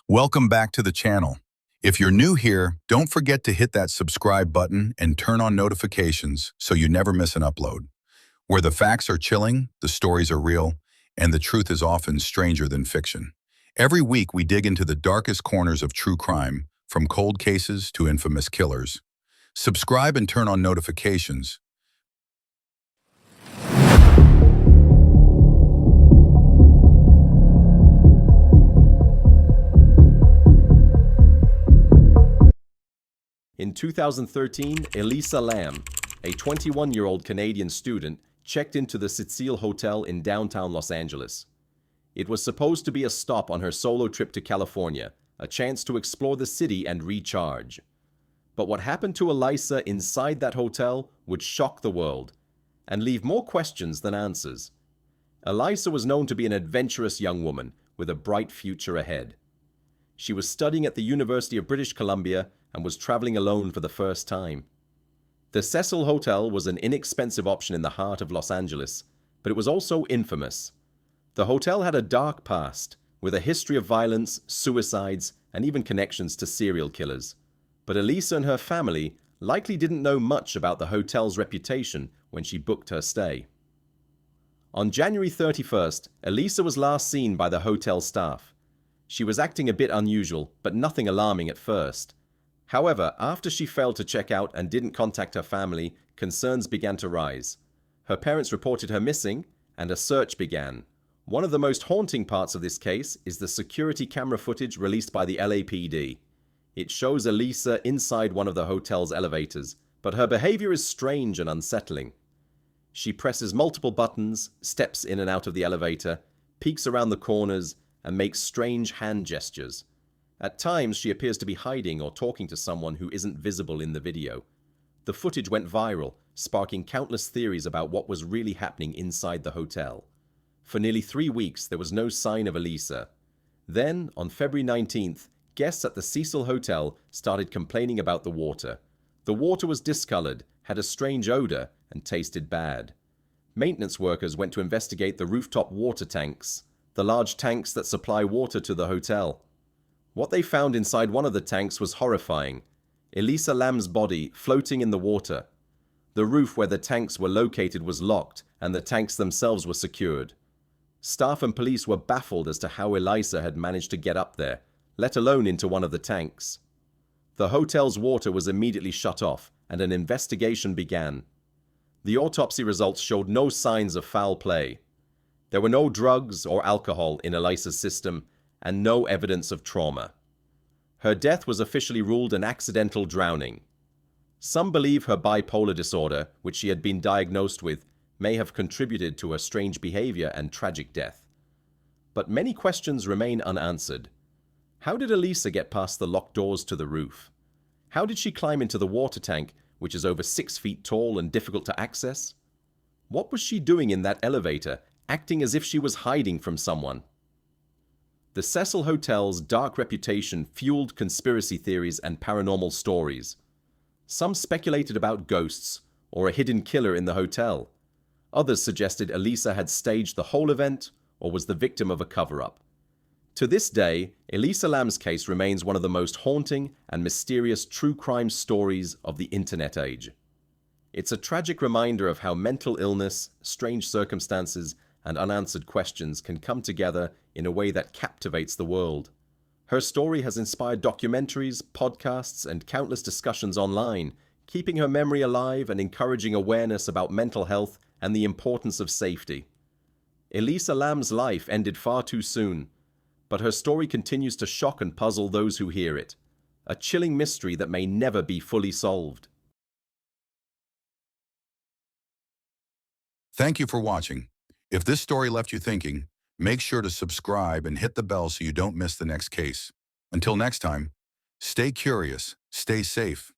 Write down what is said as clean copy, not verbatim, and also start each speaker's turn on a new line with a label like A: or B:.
A: Welcome back to the channel. If you're new here, don't forget to hit that subscribe button and turn on notifications so you never miss an upload. Where the facts are chilling, the stories are real, and the truth is often stranger than fiction. Every week we dig into the darkest corners of true crime, from cold cases to infamous killers. Subscribe and turn on notifications.
B: In 2013, Elisa Lam, a 21-year-old Canadian student, checked into the Cecil Hotel in downtown Los Angeles. It was supposed to be a stop on her solo trip to California, a chance to explore the city and recharge. But what happened to Elisa inside that hotel would shock the world and leave more questions than answers. Elisa was known to be an adventurous young woman with a bright future ahead. She was studying at the University of British Columbia and was traveling alone for the first time. The Cecil Hotel was an inexpensive option in the heart of Los Angeles, but it was also infamous. The hotel had a dark past, with a history of violence, suicides, and even connections to serial killers. But Elisa and her family likely didn't know much about the hotel's reputation when she booked her stay. On January 31st, Elisa was last seen by the hotel staff. She was acting a bit unusual, but nothing alarming at first. However, after she failed to check out and didn't contact her family, concerns began to rise. Her parents reported her missing, and a search began. One of the most haunting parts of this case is the security camera footage released by the LAPD. It shows Elisa inside one of the hotel's elevators, but her behavior is strange and unsettling. She presses multiple buttons, steps in and out of the elevator, peeks around the corners, and makes strange hand gestures. At times, she appears to be hiding or talking to someone who isn't visible in the video. The footage went viral, sparking countless theories about what was really happening inside the hotel. For nearly 3 weeks, there was no sign of Elisa. Then, on February 19th, guests at the Cecil Hotel started complaining about the water. The water was discolored, had a strange odor, and tasted bad. Maintenance workers went to investigate the rooftop water tanks, the large tanks that supply water to the hotel. What they found inside one of the tanks was horrifying. Elisa Lam's body floating in the water. The roof where the tanks were located was locked, and the tanks themselves were secured. Staff and police were baffled as to how Elisa had managed to get up there, let alone into one of the tanks. The hotel's water was immediately shut off, and an investigation began. The autopsy results showed no signs of foul play. There were no drugs or alcohol in Elisa's system, and no evidence of trauma. Her death was officially ruled an accidental drowning. Some believe her bipolar disorder, which she had been diagnosed with, may have contributed to her strange behavior and tragic death. But many questions remain unanswered. How did Elisa get past the locked doors to the roof? How did she climb into the water tank, which is over 6 feet tall and difficult to access? What was she doing in that elevator, acting as if she was hiding from someone? The Cecil Hotel's dark reputation fueled conspiracy theories and paranormal stories. Some speculated about ghosts or a hidden killer in the hotel. Others suggested Elisa had staged the whole event or was the victim of a cover-up. To this day, Elisa Lam's case remains one of the most haunting and mysterious true crime stories of the internet age. It's a tragic reminder of how mental illness, strange circumstances, and unanswered questions can come together in a way that captivates the world. Her story has inspired documentaries, podcasts, and countless discussions online, keeping her memory alive and encouraging awareness about mental health and the importance of safety. Elisa Lam's life ended far too soon, but her story continues to shock and puzzle those who hear it. A chilling mystery that may never be fully solved.
A: Thank you for watching. If this story left you thinking, make sure to subscribe and hit the bell so you don't miss the next case. Until next time, stay curious, stay safe,